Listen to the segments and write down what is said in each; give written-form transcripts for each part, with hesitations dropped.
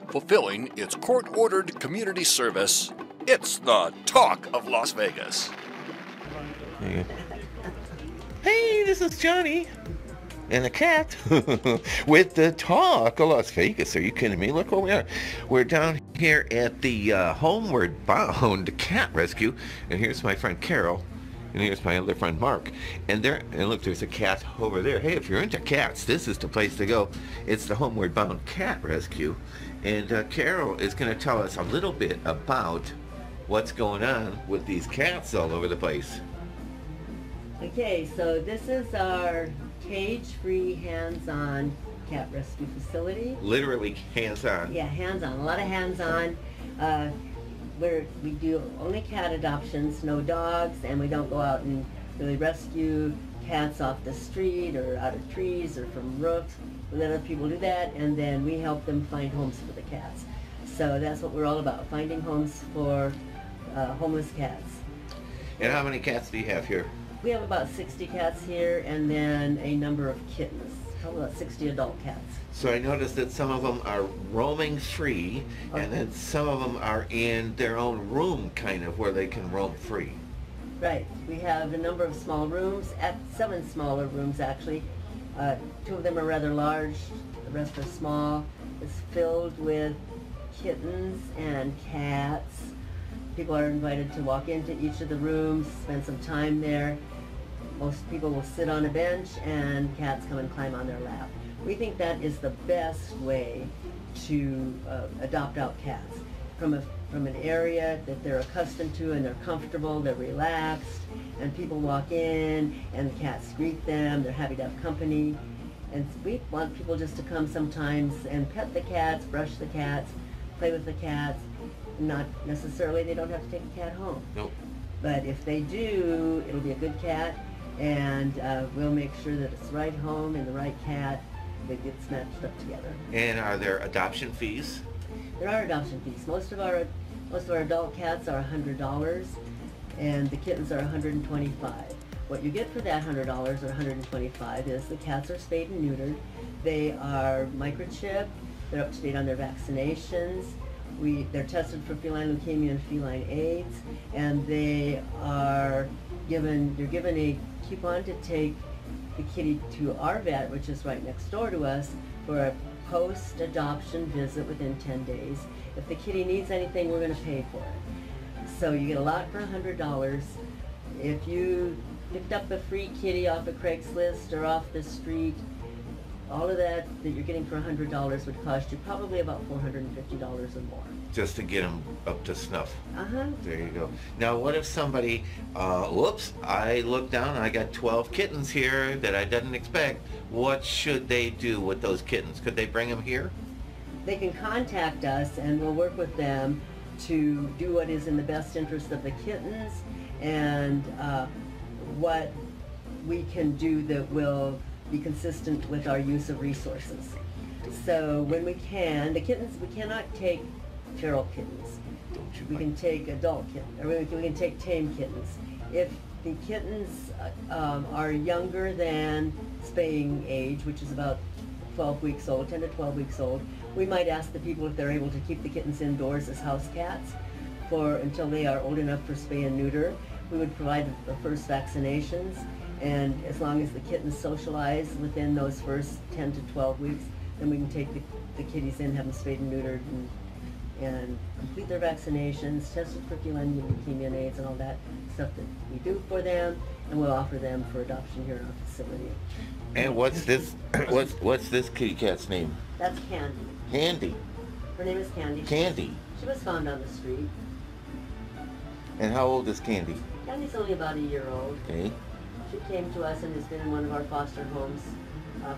Fulfilling its court-ordered community service, it's the talk of Las Vegas. Hey, this is Johnny and the cat with the talk of Las Vegas. Are you kidding me? Look where we are. We're down here at the Homeward Bound Cat Rescue, and here's my friend Carol, and here's my other friend Mark. And look, there's a cat over there. Hey, if you're into cats, this is the place to go. It's the Homeward Bound Cat Rescue, and Carol is going to tell us a little bit about what's going on with these cats all over the place. Okay, so this is our cage-free, hands-on cat rescue facility. Literally hands-on. Yeah, hands-on. A lot of hands-on. We do only cat adoptions, no dogs, and we don't go out and really rescue cats off the street or out of trees or from roofs. We let other people do that, and then we help them find homes for the cats. So that's what we're all about, finding homes for homeless cats. And how many cats do you have here? We have about 60 cats here, and then a number of kittens. Probably about 60 adult cats. So I noticed that some of them are roaming free, Okay. and then some of them are in their own room, kind of, where they can roam free. Right. We have a number of small rooms, 7 smaller rooms actually. 2 of them are rather large, the rest are small. It's filled with kittens and cats. People are invited to walk into each of the rooms, spend some time there. Most people will sit on a bench and cats come and climb on their lap. We think that is the best way to adopt out cats from an area that they're accustomed to and they're comfortable, they're relaxed, and people walk in and the cats greet them, they're happy to have company. And we want people just to come sometimes and pet the cats, brush the cats, play with the cats. Not necessarily, they don't have to take a cat home. Nope. But if they do, it'll be a good cat, and we'll make sure that it's the right home and the right cat that gets matched up together. And are there adoption fees? There are adoption fees. Most of our adult cats are $100, and the kittens are $125. What you get for that $100 or $125 is the cats are spayed and neutered. They are microchipped. They're up to date on their vaccinations. They're tested for feline leukemia and feline AIDS, and they're given a coupon to take the kitty to our vet, which is right next door to us, for a post-adoption visit within 10 days. If the kitty needs anything, we're going to pay for it. So you get a lot for $100. If you picked up a free kitty off of Craigslist or off the street, all of that you're getting for $100 would cost you probably about $450 or more. Just to get them up to snuff. Uh-huh. There you go. Now, what if somebody, whoops, I looked down and I got 12 kittens here that I didn't expect. What should they do with those kittens? Could they bring them here? They can contact us and we'll work with them to do what is in the best interest of the kittens and what we can do that will be consistent with our use of resources. So when we can, the kittens, we cannot take feral kittens. We can take adult kittens, or we can take tame kittens. If the kittens are younger than spaying age, which is about 12 weeks old, 10 to 12 weeks old, we might ask the people if they're able to keep the kittens indoors as house cats until they are old enough for spay and neuter. We would provide the first vaccinations, and as long as the kittens socialize within those first 10 to 12 weeks, then we can take the kitties in, have them spayed and neutered, and complete their vaccinations, tested for feline leukemia and AIDS and all that stuff that we do for them, and we'll offer them for adoption here in our facility. And what's this? what's this kitty cat's name? That's Candy. Candy. Her name is Candy. Candy. She was found on the street. And how old is Candy? Candy's only about a year old. Okay. She came to us and has been in one of our foster homes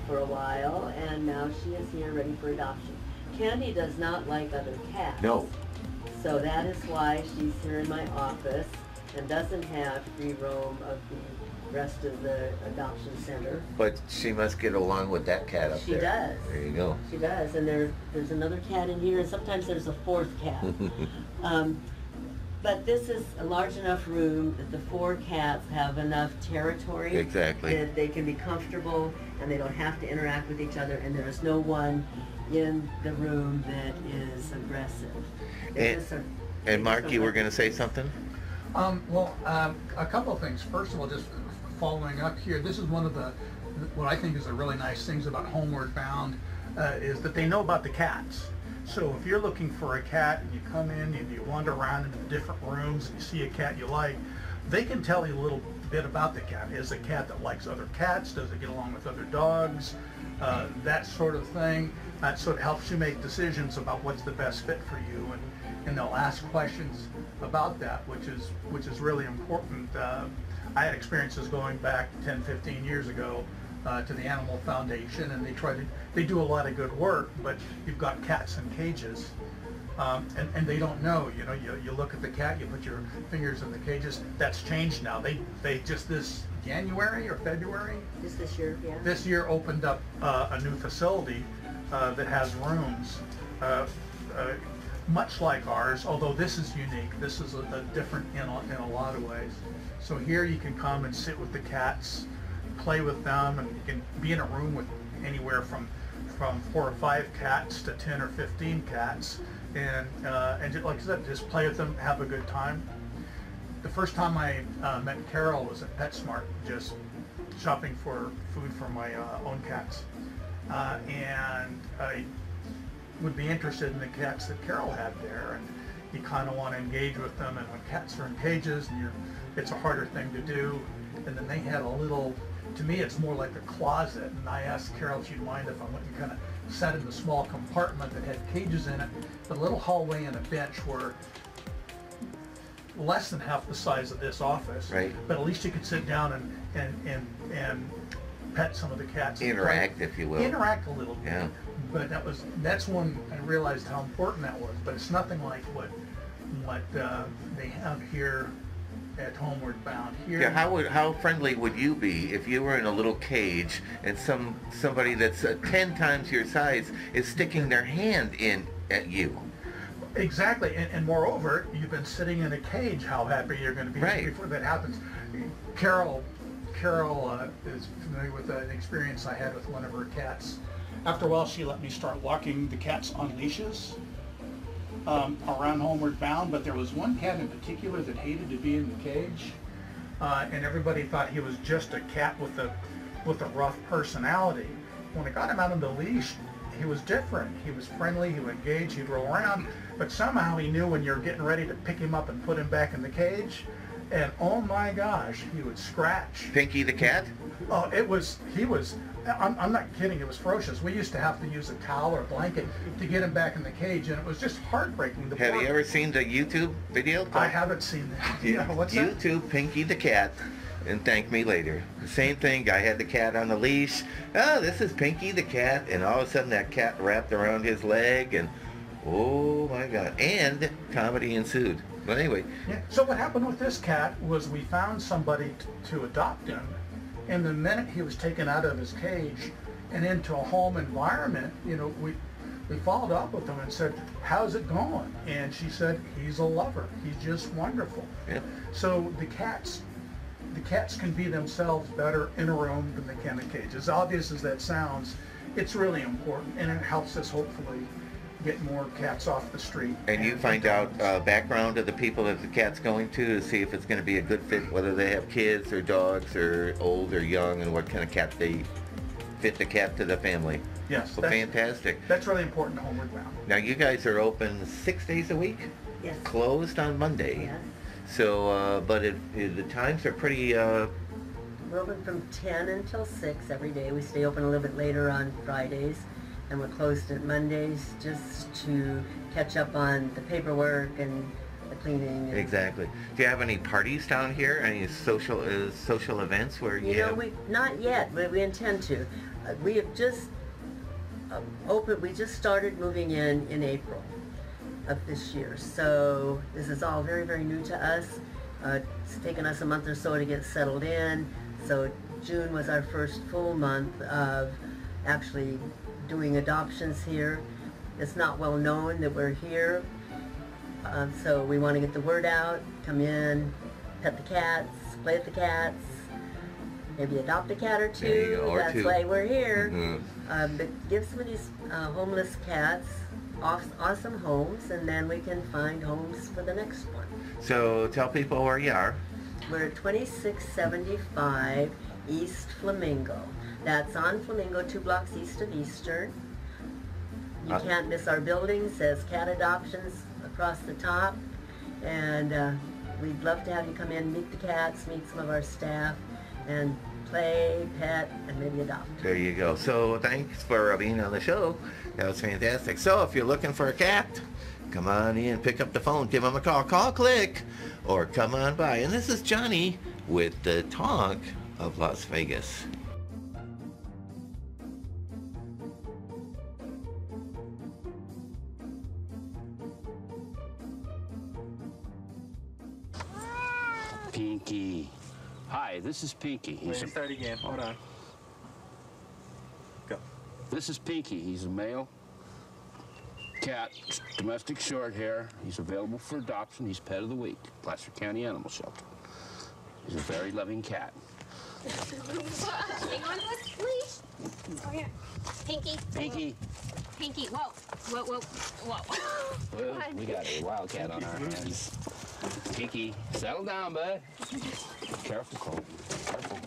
for a while, and now she is here ready for adoption. Candy does not like other cats. No. So that is why she's here in my office and doesn't have free roam of the rest of the adoption center. But she must get along with that cat up She there. does. There you go. She does, and there's another cat in here, and sometimes there's a fourth cat. But this is a large enough room that the 4 cats have enough territory Exactly. that they can be comfortable and they don't have to interact with each other, and there is no one in the room that is aggressive. And Mark, you were going to say something? A couple of things. First of all, just following up here, this is one of what I think is the really nice things about Homeward Bound, is that they know about the cats. So if you're looking for a cat and you come in and you wander around into the different rooms and you see a cat you like, they can tell you a little bit about the cat. Is a cat that likes other cats? Does it get along with other dogs? That sort of thing. So it helps you make decisions about what's the best fit for you, and they'll ask questions about that, which is really important. I had experiences going back 10, 15 years ago to the Animal Foundation, and they do a lot of good work, but you've got cats in cages, and they don't know. You look at the cat, you put your fingers in the cages. That's changed now. They just this January or February, Just this year, yeah. this year opened up a new facility that has rooms much like ours, although this is unique. This is a different in a lot of ways. So here you can come and sit with the cats, play with them, and you can be in a room with anywhere from 4 or 5 cats to 10 or 15 cats, and just, like I said, just play with them, have a good time. The first time I met Carol was at PetSmart, just shopping for food for my own cats, and I would be interested in the cats that Carol had there, and you kind of want to engage with them. And when cats are in cages, and it's a harder thing to do. And then they had a little, to me it's more like a closet, and I asked Carol if she'd mind if I went and kind of sat in the small compartment that had cages in it. The little hallway and a bench were less than half the size of this office, right? But at least you could sit down and pet some of the cats. Interact, if you will. Interact a little bit. Yeah. But that's when I realized how important that was. But it's nothing like what they have here at Homeward Bound. Here, Yeah, how friendly would you be if you were in a little cage and somebody that's 10 times your size is sticking their hand in at you? Exactly, and moreover, you've been sitting in a cage. How happy you're going to be before that happens. Carol is familiar with an experience I had with one of her cats. After a while, she let me start walking the cats on leashes around Homeward Bound, but there was one cat in particular that hated to be in the cage, and everybody thought he was just a cat with a rough personality. When I got him out on the leash, he was different. He was friendly, he would engage, he'd roll around, but somehow he knew when you're getting ready to pick him up and put him back in the cage, and oh my gosh, he would scratch. Pinky the cat? Oh, I'm not kidding, it was ferocious. We used to have to use a towel or a blanket to get him back in the cage, and it was just heartbreaking. Have you ever seen the YouTube video? I haven't seen that. Yeah, what's that? YouTube Pinky the cat and thank me later. The same thing, I had the cat on the leash. Oh, this is Pinky the cat, and all of a sudden that cat wrapped around his leg, and oh my God, and comedy ensued. But anyway. Yeah. So what happened with this cat was we found somebody to adopt him, and the minute he was taken out of his cage and into a home environment, we followed up with him and said, how's it going? And she said, he's a lover. He's just wonderful. Yeah. So the cats can be themselves better in a room than they can in a cage. As obvious as that sounds, it's really important, and it helps us hopefully get more cats off the street. And you find out background of the people that the cat's going to see if it's going to be a good fit, whether they have kids or dogs or old or young, and what kind of cat they fit the cat to the family. Yes. Well, fantastic. That's really important to Homeward Bound. Now you guys are open 6 days a week? Yes. Closed on Monday. Yes. So, but the times are pretty... We're open from 10 until 6 every day. We stay open a little bit later on Fridays, and we're closed at Mondays just to catch up on the paperwork and the cleaning. And Exactly. Do you have any parties down here? Any social events where you have... not yet, but we intend to. We have just opened. We just started moving in April of this year, so this is all very, very new to us. It's taken us a month or so to get settled in. So June was our first full month of actually doing adoptions here. It's not well known that we're here. So we want to get the word out, come in, pet the cats, play with the cats, maybe adopt a cat or two. There you go, or That's two. why we're here. Mm-hmm. But give some of these homeless cats awesome homes, and then we can find homes for the next one. So tell people where you are. We're at 2675 East Flamingo. That's on Flamingo, 2 blocks east of Eastern. You can't miss our building. Says cat adoptions across the top. And we'd love to have you come in, meet the cats, meet some of our staff, and play, pet, and maybe adopt. There you go. So thanks for being on the show. That was fantastic. So if you're looking for a cat, come on in, pick up the phone, give them a call, click, or come on by. And this is Johnny with the Talk of Las Vegas. Pinky. Hi, this is Pinky. Wait, start again. Hold on. Go. This is Pinky. He's a male cat, domestic short hair. He's available for adoption. He's pet of the week, Placer County Animal Shelter. He's a very loving cat. Hang on to us, please. Oh, here. Pinky. Pinky. Pinky. Whoa. Whoa, whoa, whoa. Well, we got a wildcat on our hands. Pinky, settle down, bud. Careful, Cole. Careful.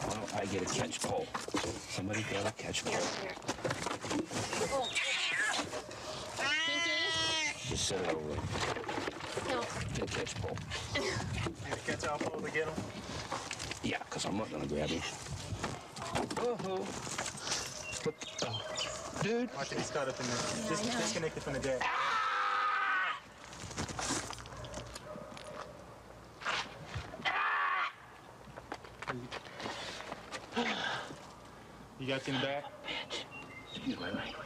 Why don't I get a catch pole? Somebody got a catch pole. Oh. Pinky. Just set it over there. No. Get a catch pole. Get the cat's out pole to get him. Yeah, because I'm not going to grab him. Oh, dude. Watch it, he's caught up in there. Just disconnect it from the deck. You got him back? Wait.